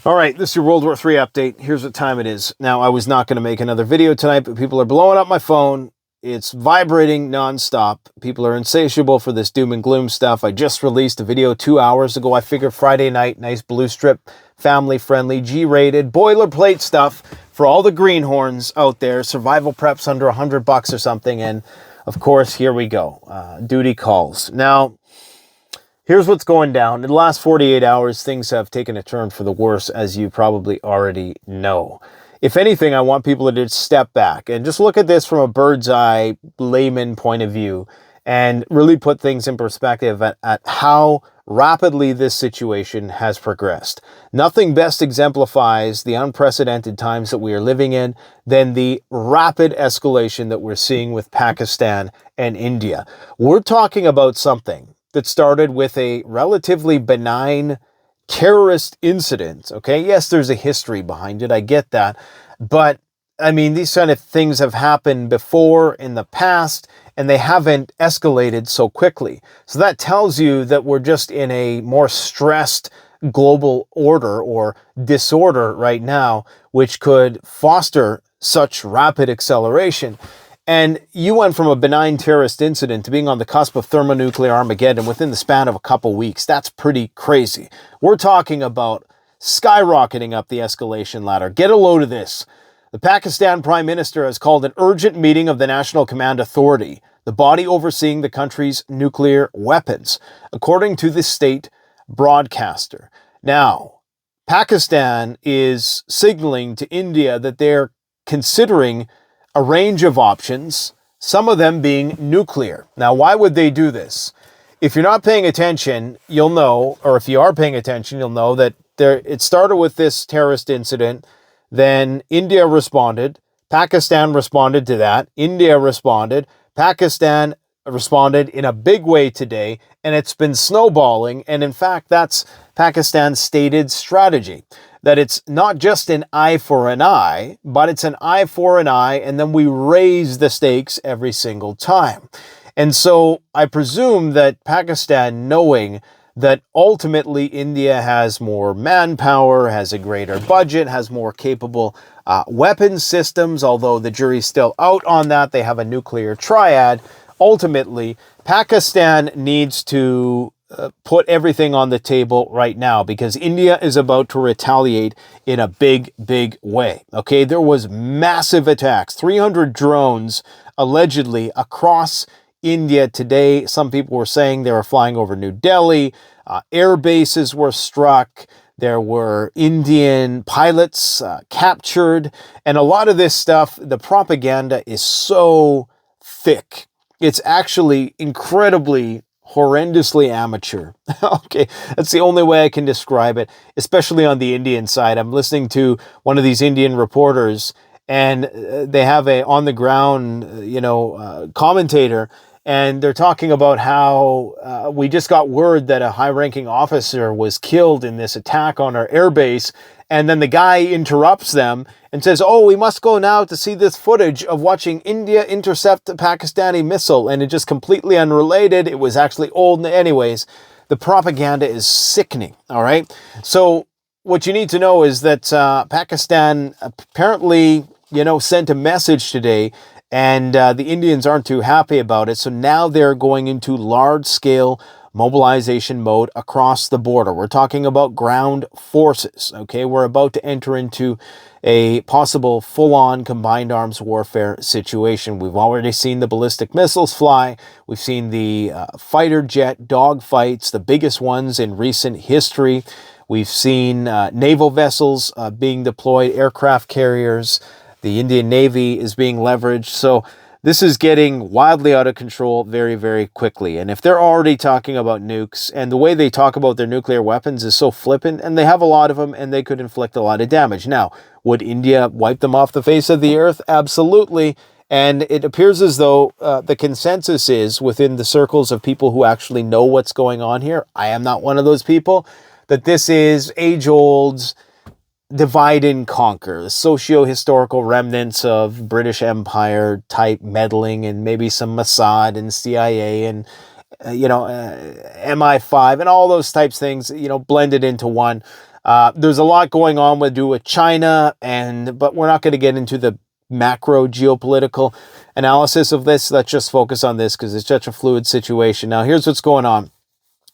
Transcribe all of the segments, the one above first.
All right, this is your World War III update. Here's what time it is. Now, I was not going to make another video tonight, but people are blowing up my phone. It's vibrating nonstop. People are insatiable for this doom and gloom stuff. I just released a video 2 hours ago. I figured Friday night, nice blue strip, family-friendly, G-rated, boilerplate stuff for all the greenhorns out there. Survival preps under $100 or something. And, of course, here we go. Duty calls. Now, here's what's going down. In the last 48 hours, things have taken a turn for the worse, as you probably already know. If anything, I want people to just step back and just look at this from a bird's eye layman point of view and really put things in perspective at how rapidly this situation has progressed. Nothing best exemplifies the unprecedented times that we are living in than the rapid escalation that we're seeing with Pakistan and India. We're talking about something that started with a relatively benign terrorist incident, okay? Yes, there's a history behind it, I get that, but I mean, these kind of things have happened before in the past, and they haven't escalated so quickly. So that tells you that we're just in a more stressed global order or disorder right now, which could foster such rapid acceleration. And you went from a benign terrorist incident to being on the cusp of thermonuclear Armageddon within the span of a couple weeks. That's pretty crazy. We're talking about skyrocketing up the escalation ladder. Get a load of this. The Pakistan Prime Minister has called an urgent meeting of the National Command Authority, the body overseeing the country's nuclear weapons, according to the state broadcaster. Now, Pakistan is signaling to India that they're considering a range of options, some of them being nuclear. Now, why would they do this? If you're not paying attention, you'll know, or if you are paying attention, you'll know that it started with this terrorist incident, then India responded, Pakistan responded to that, India responded, Pakistan responded in a big way today, and it's been snowballing, and in fact, that's Pakistan's stated strategy. That it's not just an eye for an eye, but it's an eye for an eye, and then we raise the stakes every single time. And so I presume that Pakistan, knowing that ultimately India has more manpower, has a greater budget, has more capable weapons systems, although the jury's still out on that, they have a nuclear triad. Ultimately, Pakistan needs to put everything on the table right now because India is about to retaliate in a big, big way. Okay, there was massive attacks, 300 drones allegedly across India today. Some people were saying they were flying over New Delhi. Air bases were struck. There were Indian pilots captured. And a lot of this stuff, the propaganda is so thick. It's actually incredibly horrendously amateur. Okay, that's the only way I can describe it, especially on the Indian side. I'm listening to one of these Indian reporters, and they have a on-the-ground, commentator, and they're talking about how we just got word that a high-ranking officer was killed in this attack on our airbase, and then the guy interrupts them and says, oh, we must go now to see this footage of watching India intercept a Pakistani missile. And it just completely unrelated. It was actually old. Anyways, the propaganda is sickening. All right. So what you need to know is that Pakistan apparently, sent a message today, and the Indians aren't too happy about it. So now they're going into large-scale mobilization mode across the border. We're talking about ground forces, okay? We're about to enter into a possible full-on combined arms warfare situation. We've already seen the ballistic missiles fly. We've seen the fighter jet dogfights, the biggest ones in recent history. We've seen naval vessels being deployed, aircraft carriers. The Indian Navy is being leveraged. So this is getting wildly out of control very, very quickly. And if they're already talking about nukes, and the way they talk about their nuclear weapons is so flippant, and they have a lot of them, and they could inflict a lot of damage. Now, would India wipe them off the face of the earth? Absolutely. And it appears as though the consensus is within the circles of people who actually know what's going on here. I am not one of those people. That this is age-old divide and conquer, the socio-historical remnants of British Empire type meddling, and maybe some Mossad and CIA and MI5 and all those types of things, blended into one. There's a lot going on with China, but we're not going to get into the macro geopolitical analysis of this. Let's just focus on this because it's such a fluid situation. Now, here's what's going on.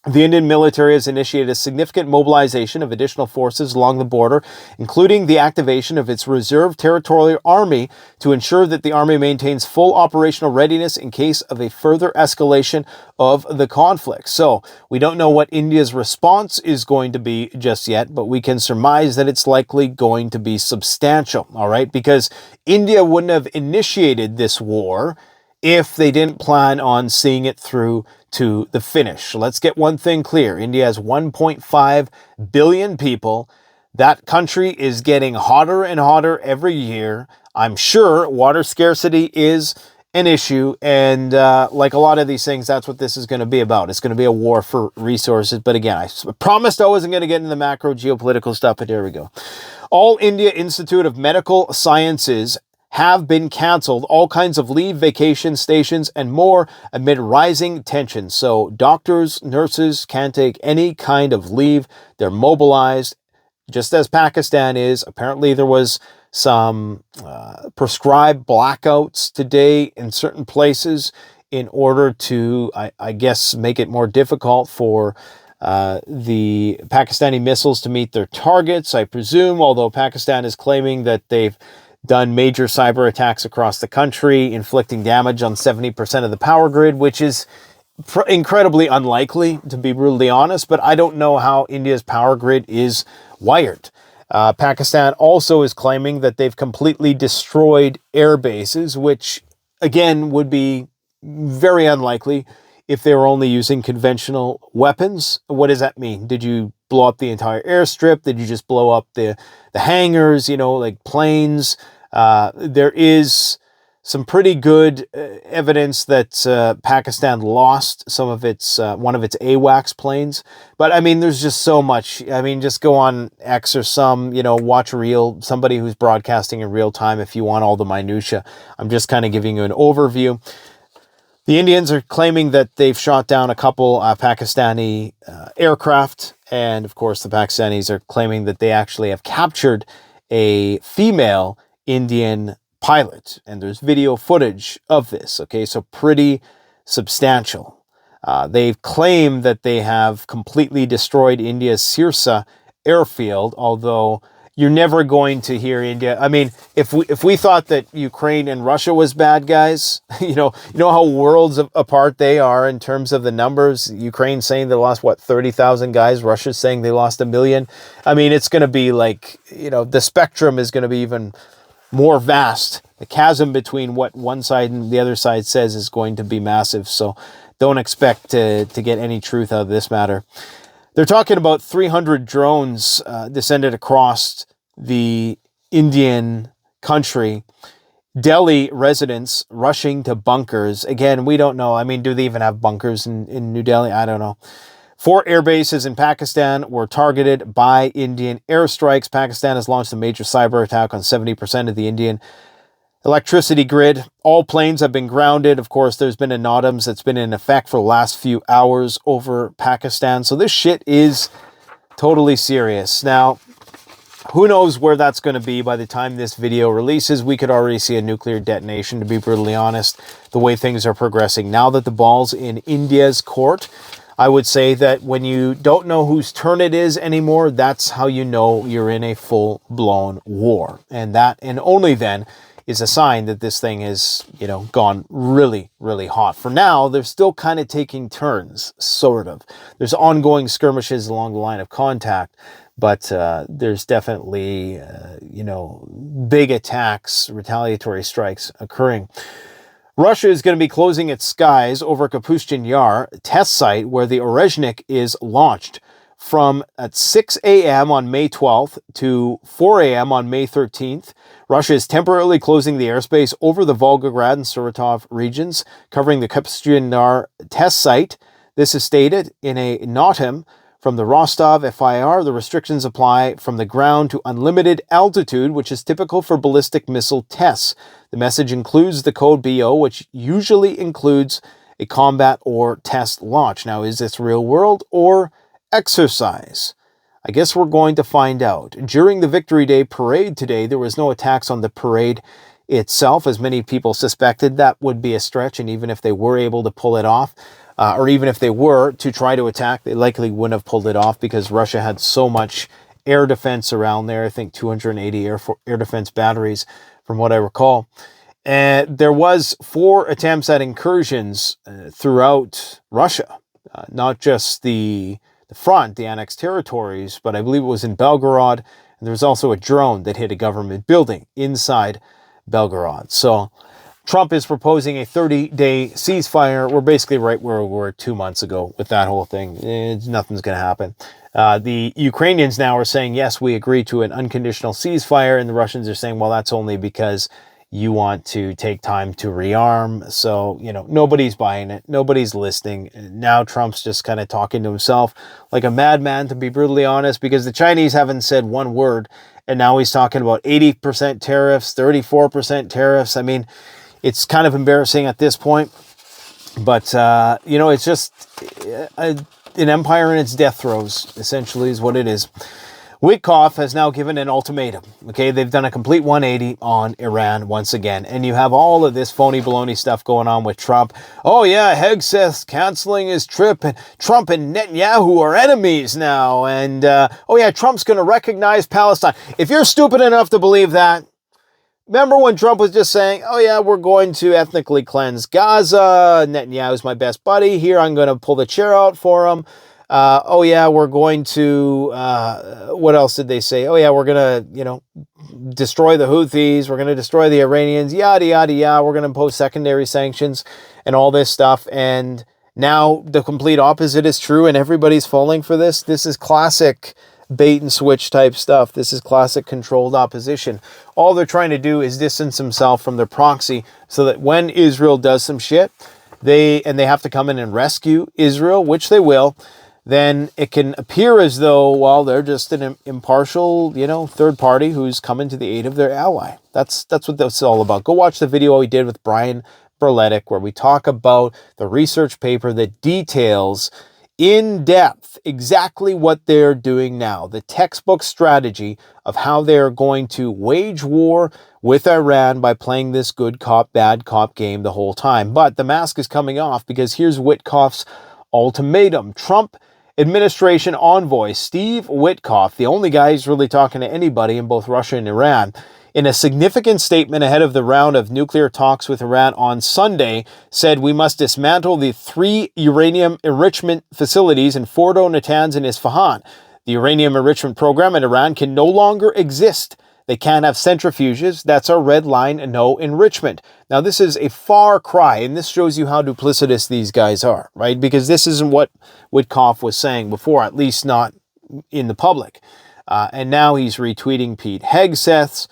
The Indian military has initiated a significant mobilization of additional forces along the border, including the activation of its reserve territorial army to ensure that the army maintains full operational readiness in case of a further escalation of the conflict. So we don't know what India's response is going to be just yet, but we can surmise that it's likely going to be substantial, all right? Because India wouldn't have initiated this war if they didn't plan on seeing it through to the finish. Let's get one thing clear. India has 1.5 billion people. That country is getting hotter and hotter every year. I'm sure water scarcity is an issue. And like a lot of these things, that's what this is going to be about. It's going to be a war for resources. But again, I promised I wasn't going to get into the macro geopolitical stuff, but here we go. All India Institute of Medical Sciences have been canceled, all kinds of leave, vacation stations, and more amid rising tensions. So doctors, nurses can't take any kind of leave. They're mobilized, just as Pakistan is. Apparently there was some prescribed blackouts today in certain places in order to, I guess, make it more difficult for the Pakistani missiles to meet their targets, I presume, although Pakistan is claiming that they've done major cyber attacks across the country, inflicting damage on 70% of the power grid, which is incredibly unlikely, to be brutally honest, but I don't know how India's power grid is wired. Pakistan also is claiming that they've completely destroyed air bases, which, again, would be very unlikely if they were only using conventional weapons. What does that mean? Did you blow up the entire airstrip? Did you just blow up the hangars, like planes? There is some pretty good evidence that Pakistan lost some of its one of its AWACS planes. But I mean, there's just so much. I mean, just go on X or watch somebody who's broadcasting in real time if you want all the minutia. I'm just kind of giving you an overview. The Indians are claiming that they've shot down a couple Pakistani aircraft. And of course, the Pakistanis are claiming that they actually have captured a female Indian pilot. And there's video footage of this. Okay, so pretty substantial. They've claimed that they have completely destroyed India's Sirsa airfield, although you're never going to hear India. I mean, if we thought that Ukraine and Russia was bad guys, you know how worlds apart they are in terms of the numbers. Ukraine saying they lost 30,000 guys. Russia's saying they lost 1 million. I mean, it's going to be like, the spectrum is going to be even more vast. The chasm between what one side and the other side says is going to be massive. So don't expect to get any truth out of this matter. They're talking about 300 drones descended across the Indian country. Delhi residents rushing to bunkers. Again, we don't know. I mean, do they even have bunkers in New Delhi? I don't know. 4 air bases in Pakistan were targeted by Indian airstrikes. Pakistan has launched a major cyber attack on 70% of the Indian electricity grid. All planes have been grounded. Of course, there's been a NOTAMs that's been in effect for the last few hours over Pakistan. So this shit is totally serious. Now, who knows where that's going to be by the time this video releases. We could already see a nuclear detonation, to be brutally honest, the way things are progressing. Now that the ball's in India's court, I would say that when you don't know whose turn it is anymore, that's how you know you're in a full-blown war. And that, and only then, is a sign that this thing has, gone really, really hot. For now, they're still kind of taking turns, sort of. There's ongoing skirmishes along the line of contact, but there's definitely, big attacks, retaliatory strikes occurring. Russia is going to be closing its skies over Kapustin Yar test site where the Oreshnik is launched. From at 6 a.m. on May 12th to 4 a.m. on May 13th, Russia is temporarily closing the airspace over the Volgograd and Saratov regions, covering the Kapustin Yar test site. This is stated in a NOTAM from the Rostov FIR. The restrictions apply from the ground to unlimited altitude, which is typical for ballistic missile tests. The message includes the code BO, which usually includes a combat or test launch. Now, is this real world or exercise? I guess we're going to find out. During the Victory Day parade today, there was no attacks on the parade itself, as many people suspected. That would be a stretch, and even if they were able to pull it off, or even if they were to try to attack, they likely wouldn't have pulled it off because Russia had so much air defense around there. I think 280 air defense batteries, from what I recall. And there was 4 attempts at incursions throughout Russia, not just the front, the annexed territories, but I believe it was in Belgorod. And there was also a drone that hit a government building inside Belgorod. So Trump is proposing a 30-day ceasefire. We're basically right where we were 2 months ago with that whole thing. Nothing's going to happen. The Ukrainians now are saying, yes, we agree to an unconditional ceasefire. And the Russians are saying, well, that's only because you want to take time to rearm. So, nobody's buying it. Nobody's listening. Now Trump's just kind of talking to himself like a madman, to be brutally honest, because the Chinese haven't said one word. And now he's talking about 80% tariffs, 34% tariffs. I mean, it's kind of embarrassing at this point. But, it's just an empire in its death throes, essentially, is what it is. Witkoff has now given an ultimatum. Okay, they've done a complete 180 on Iran once again. And you have all of this phony baloney stuff going on with Trump. Oh yeah, Hegseth canceling his trip, and Trump and Netanyahu are enemies now. And oh yeah, Trump's going to recognize Palestine. If you're stupid enough to believe that, remember when Trump was just saying, oh yeah, we're going to ethnically cleanse Gaza. Netanyahu's my best buddy. Here, I'm going to pull the chair out for him. Oh yeah, we're going to, what else did they say? Oh yeah, we're going to, destroy the Houthis. We're going to destroy the Iranians, yada, yada, yada. We're going to impose secondary sanctions and all this stuff. And now the complete opposite is true and everybody's falling for this. This is classic bait and switch type stuff. This is classic controlled opposition. All they're trying to do is distance themselves from their proxy so that when Israel does some shit, they have to come in and rescue Israel, which they will, then it can appear as though, well, they're just an impartial, third party who's coming to the aid of their ally. That's what that's all about. Go watch the video we did with Brian Berletic, where we talk about the research paper that details in depth exactly what they're doing now, the textbook strategy of how they're going to wage war with Iran by playing this good cop, bad cop game the whole time. But the mask is coming off because here's Witkoff's ultimatum. Trump administration envoy Steve Witkoff, the only guy who's really talking to anybody in both Russia and Iran, in a significant statement ahead of the round of nuclear talks with Iran on Sunday, said we must dismantle the 3 uranium enrichment facilities in Fordo, Natanz, and Isfahan. The uranium enrichment program in Iran can no longer exist. They can't have centrifuges. That's our red line, no enrichment. Now, this is a far cry, and this shows you how duplicitous these guys are, right? Because this isn't what Witkoff was saying before, at least not in the public. And now he's retweeting Pete Hegseth's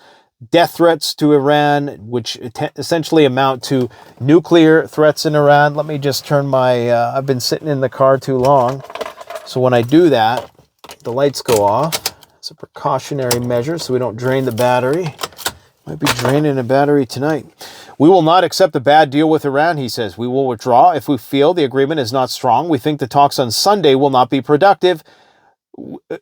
death threats to Iran, which essentially amount to nuclear threats in Iran. Let me just turn my, I've been sitting in the car too long. So when I do that, the lights go off. It's a precautionary measure so we don't drain the battery. Might be draining a battery tonight. We will not accept a bad deal with Iran, he says. We will withdraw if we feel the agreement is not strong. We think the talks on Sunday will not be productive.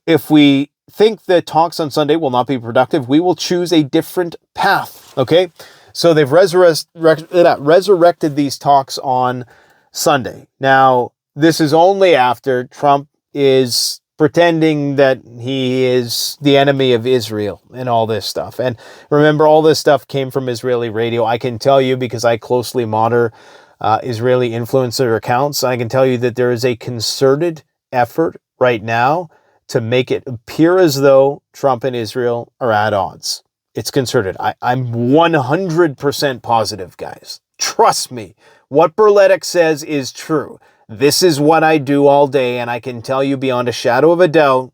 If we think the talks on Sunday will not be productive, we will choose a different path. Okay? So they've resurrected these talks on Sunday. Now, this is only after Trump is pretending that he is the enemy of Israel and all this stuff. And remember, all this stuff came from Israeli radio. I can tell you, because I closely monitor Israeli influencer accounts, I can tell you that there is a concerted effort right now to make it appear as though Trump and Israel are at odds. It's concerted. I'm 100% positive, guys. Trust me. What Berletic says is true. This is what I do all day, and I can tell you beyond a shadow of a doubt,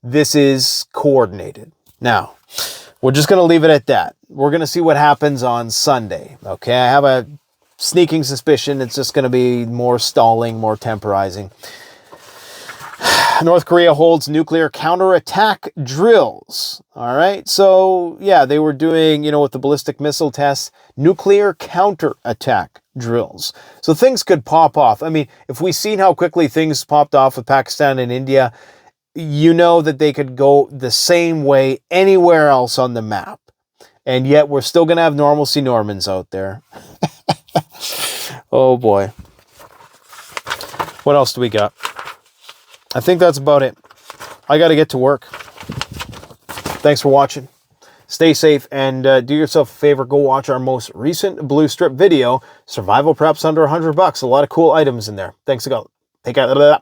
this is coordinated. Now, we're just going to leave it at that. We're going to see what happens on Sunday. Okay, I have a sneaking suspicion it's just going to be more stalling, more temporizing. North Korea holds nuclear counterattack drills. All right. So, yeah, they were doing, with the ballistic missile tests, nuclear counterattack drills. So things could pop off. I mean, if we've seen how quickly things popped off with Pakistan and India, you know that they could go the same way anywhere else on the map. And yet we're still going to have normalcy Normans out there. Oh boy. What else do we got? I think that's about it. I got to get to work. Thanks for watching. Stay safe and do yourself a favor. Go watch our most recent Blue Strip video. Survival preps under $100. A lot of cool items in there. Thanks a lot. Take care.